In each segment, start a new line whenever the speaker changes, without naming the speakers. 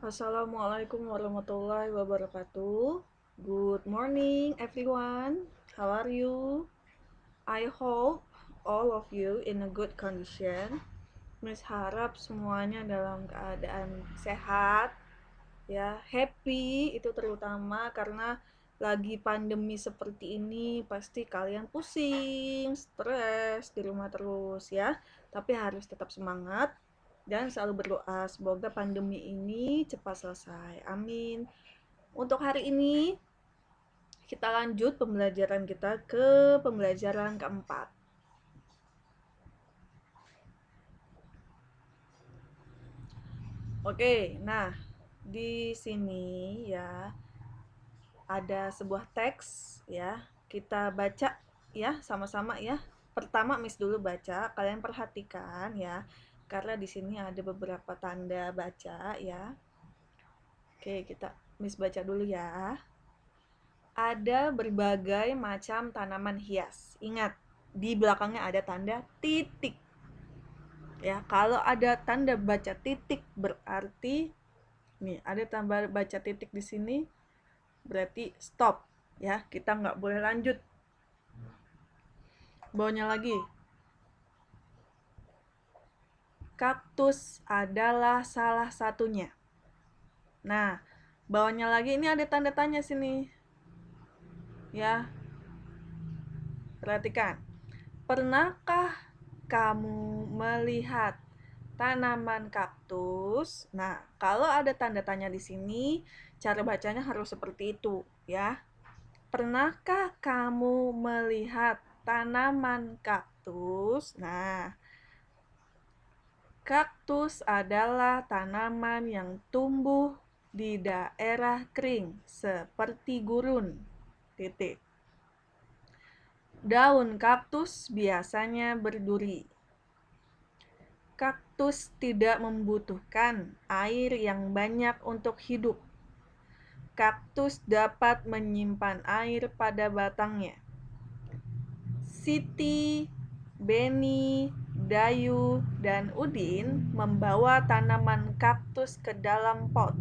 Assalamualaikum warahmatullahi wabarakatuh. Good morning, everyone. How are you? I hope all of you in a good condition. Miss harap semuanya dalam keadaan sehat, ya, happy itu terutama karena lagi pandemi seperti ini pasti kalian pusing, stres di rumah terus ya. Tapi harus tetap semangat dan selalu berdoa semoga pandemi ini cepat selesai. Amin. Untuk hari ini kita lanjut pembelajaran kita ke pembelajaran keempat. Oke, nah di sini ya ada sebuah teks ya. Kita baca ya sama-sama ya. Pertama Miss dulu baca, kalian perhatikan ya. Karena di sini ada beberapa tanda baca ya. Oke, kita Miss baca dulu ya. Ada berbagai macam tanaman hias. Ingat, di belakangnya ada tanda titik. Ya, kalau ada tanda baca titik berarti nih, ada tanda baca titik di sini berarti stop ya, kita nggak boleh lanjut. Bawahnya lagi. Kaktus adalah salah satunya. Nah, bawahnya lagi ini ada tanda tanya sini. Ya. Perhatikan. Pernahkah kamu melihat tanaman kaktus? Nah, kalau ada tanda tanya di sini, cara bacanya harus seperti itu, ya. Pernahkah kamu melihat tanaman kaktus? Nah, kaktus adalah tanaman yang tumbuh di daerah kering seperti gurun. Titik. Daun kaktus biasanya berduri. Kaktus tidak membutuhkan air yang banyak untuk hidup. Kaktus dapat menyimpan air pada batangnya. Siti, Beni, Dayu, dan Udin membawa tanaman kaktus ke dalam pot.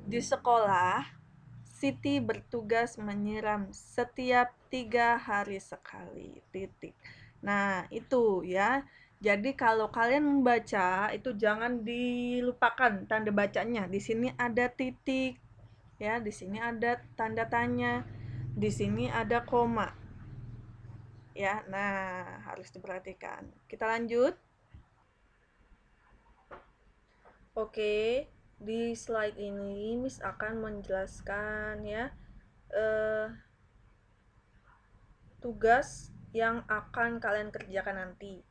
Di sekolah, Siti bertugas menyiram setiap 3 hari sekali. Titik. Nah, itu ya. Jadi kalau kalian membaca itu jangan dilupakan tanda bacanya. Di sini ada titik, ya. Di sini ada tanda tanya. Di sini ada koma. Ya, nah harus diperhatikan. Kita lanjut. Oke, di slide ini Miss akan menjelaskan ya tugas yang akan kalian kerjakan nanti.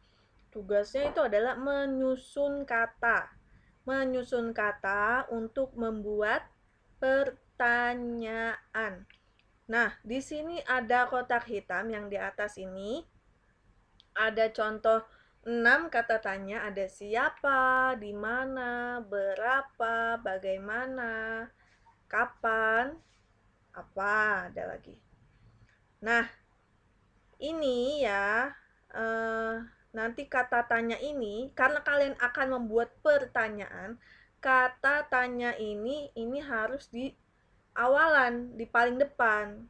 Tugasnya itu adalah menyusun kata. Menyusun kata untuk membuat pertanyaan. Nah, di sini ada kotak hitam yang di atas ini. Ada contoh 6 kata tanya, ada siapa, di mana, berapa, bagaimana, kapan, apa, ada lagi. Nah, ini ya, nanti kata tanya ini, karena kalian akan membuat pertanyaan, kata tanya ini harus di awalan, di paling depan.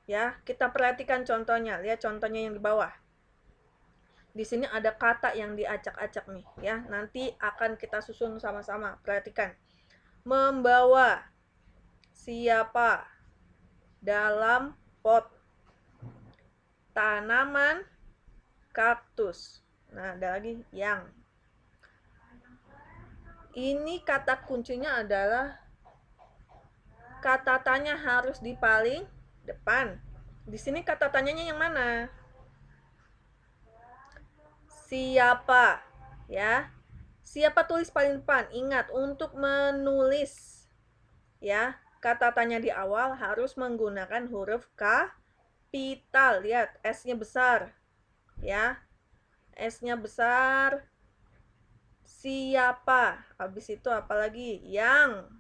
Ya, kita perhatikan contohnya, lihat contohnya yang di bawah. Di sini ada kata yang diacak-acak nih ya. Nanti akan kita susun sama-sama. Perhatikan. Membawa siapa dalam pot tanaman kaktus. Nah, ada lagi yang. Ini kata kuncinya adalah kata tanya harus di paling depan. Di sini kata tanyanya yang mana? Siapa? Ya. Siapa tulis paling depan? Ingat untuk menulis ya, kata tanya di awal harus menggunakan huruf kapital. Lihat, S-nya besar. Ya. S-nya besar. Siapa? Habis itu apalagi? Yang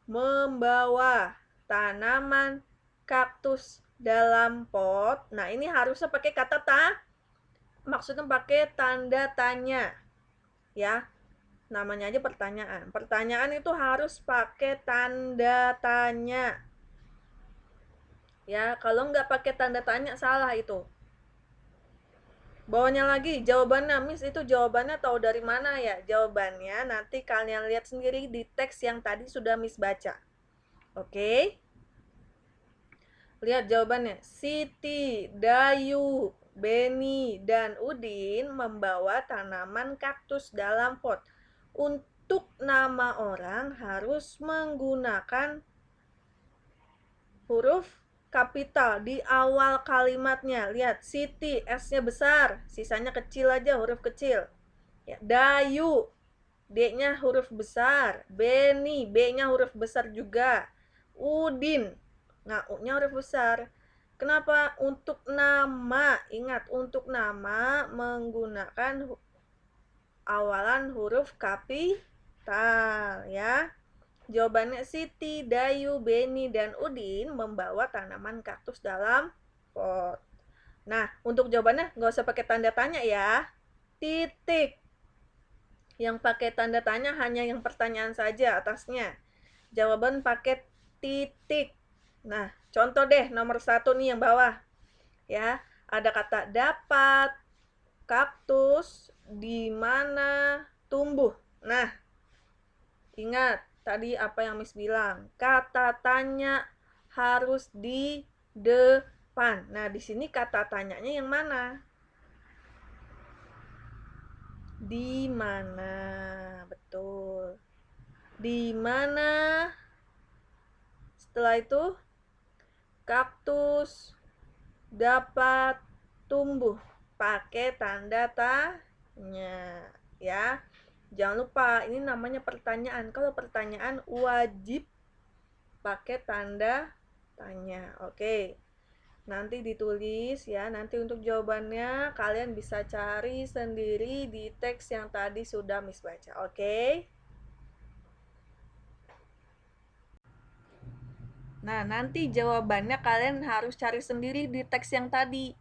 membawa tanaman kaktus dalam pot. Nah, ini harusnya pakai kata maksudnya pakai tanda tanya. Ya, namanya aja pertanyaan. Pertanyaan itu harus pakai tanda tanya. Ya, kalau nggak pakai tanda tanya salah itu. Bawahnya lagi, jawabannya, Miss itu jawabannya tahu dari mana ya? Jawabannya nanti kalian lihat sendiri di teks yang tadi sudah Miss baca. Oke? Lihat jawabannya. Siti, Dayu, Beni, dan Udin membawa tanaman kaktus dalam pot. Untuk nama orang harus menggunakan huruf kapital di awal kalimatnya. Lihat, Siti, S-nya besar, sisanya kecil aja, huruf kecil. Ya, Dayu, D-nya huruf besar. Beni, B-nya huruf besar juga. Udin, nah U-nya huruf besar. Kenapa? Untuk nama, ingat, untuk nama menggunakan awalan huruf kapital ya. Jawabannya Siti, Dayu, Beni, dan Udin membawa tanaman kaktus dalam pot. Nah, untuk jawabannya nggak usah pakai tanda tanya ya. Titik. Yang pakai tanda tanya hanya yang pertanyaan saja atasnya. Jawaban pakai titik. Nah, contoh deh nomor 1 nih yang bawah. Ya, ada kata dapat, kaktus, di mana tumbuh. Nah, ingat tadi apa yang Miss bilang, kata tanya harus di depan. Nah, di sini kata tanyanya yang mana? Di mana? Betul. Di mana? Setelah itu kaktus dapat tumbuh pakai tanda tanya ya. Jangan lupa ini namanya pertanyaan. Kalau pertanyaan wajib pakai tanda tanya. Oke. Nanti ditulis ya. Nanti untuk jawabannya kalian bisa cari sendiri di teks yang tadi sudah Miss baca. Oke? Nah, nanti jawabannya kalian harus cari sendiri di teks yang tadi.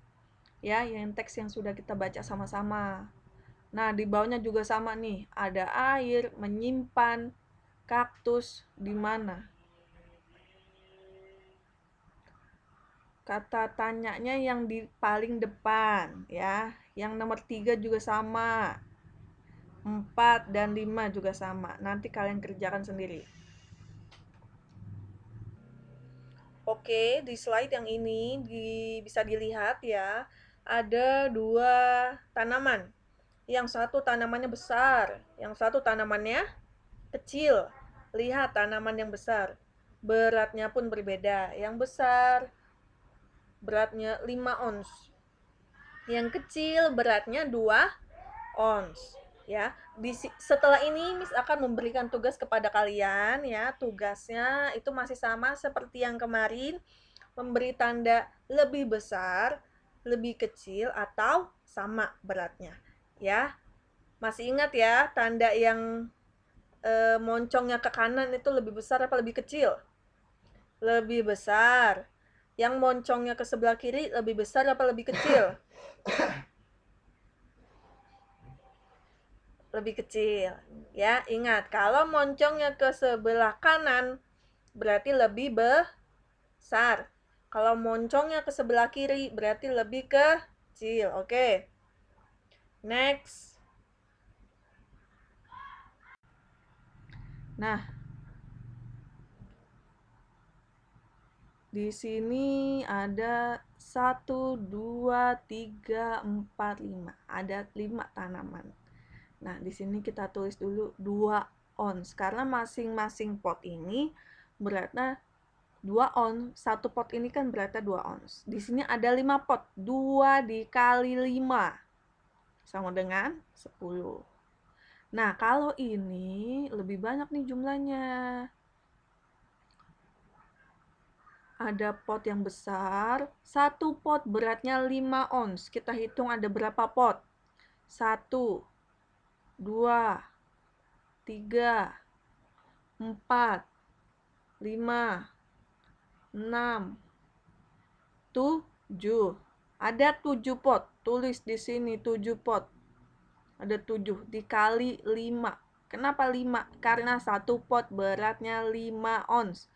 Ya, yang teks yang sudah kita baca sama-sama. Nah, di bawahnya juga sama nih. Ada air, menyimpan, kaktus, di mana? Kata tanyanya yang di paling depan, ya. Yang nomor 3 juga sama. 4 dan 5 juga sama. Nanti kalian kerjakan sendiri. Oke, di slide yang ini bisa dilihat ya. Ada 2 tanaman. Yang satu tanamannya besar, yang satu tanamannya kecil. Lihat tanaman yang besar. Beratnya pun berbeda. Yang besar beratnya 5 ons. Yang kecil beratnya 2 ons. Ya, setelah ini Miss akan memberikan tugas kepada kalian ya. Tugasnya itu masih sama seperti yang kemarin, memberi tanda lebih besar, lebih kecil atau sama beratnya. Ya. Masih ingat ya, tanda yang moncongnya ke kanan itu lebih besar apa lebih kecil? Lebih besar. Yang moncongnya ke sebelah kiri lebih besar apa lebih kecil? Lebih kecil. Ya, ingat, kalau moncongnya ke sebelah kanan berarti lebih besar. Kalau moncongnya ke sebelah kiri berarti lebih kecil. Oke. Next. Nah, di sini ada 1, 2, 3, 4, 5. Ada 5 tanaman. Nah, di sini kita tulis dulu 2 ons. Karena masing-masing pot ini beratnya 2 ons. Satu pot ini kan beratnya 2 ons. Di sini ada 5 pot. 2 dikali 5. Sama dengan 10. Nah, kalau ini lebih banyak nih jumlahnya. Ada pot yang besar, satu pot beratnya 5 ons. Kita hitung ada berapa pot? 1, 2, 3, 4, 5, 6, 7. Ada 7 pot. tulis di sini 7 pot. Ada 7 dikali 5. Kenapa 5? Karena 1 pot beratnya 5 ons.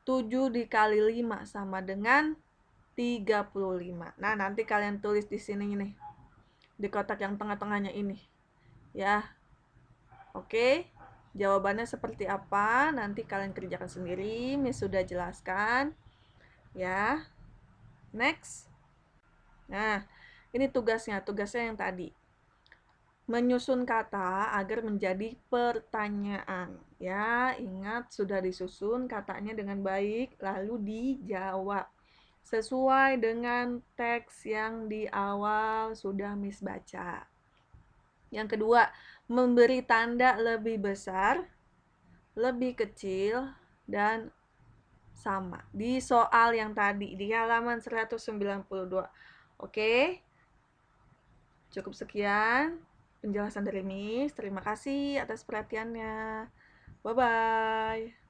7 dikali 5 sama dengan 35. Nah, nanti kalian tulis di sini nih. Di kotak yang tengah-tengahnya ini. Ya. Oke. Jawabannya seperti apa? Nanti kalian kerjakan sendiri. Miss sudah jelaskan. Ya. Next. Nah, ini tugasnya yang tadi. Menyusun kata agar menjadi pertanyaan. Ya, ingat sudah disusun katanya dengan baik, lalu dijawab. Sesuai dengan teks yang di awal sudah Miss baca. Yang kedua, memberi tanda lebih besar, lebih kecil, dan sama. Di soal yang tadi, di halaman 192. Oke? Cukup sekian penjelasan dari Miss. Terima kasih atas perhatiannya. Bye-bye.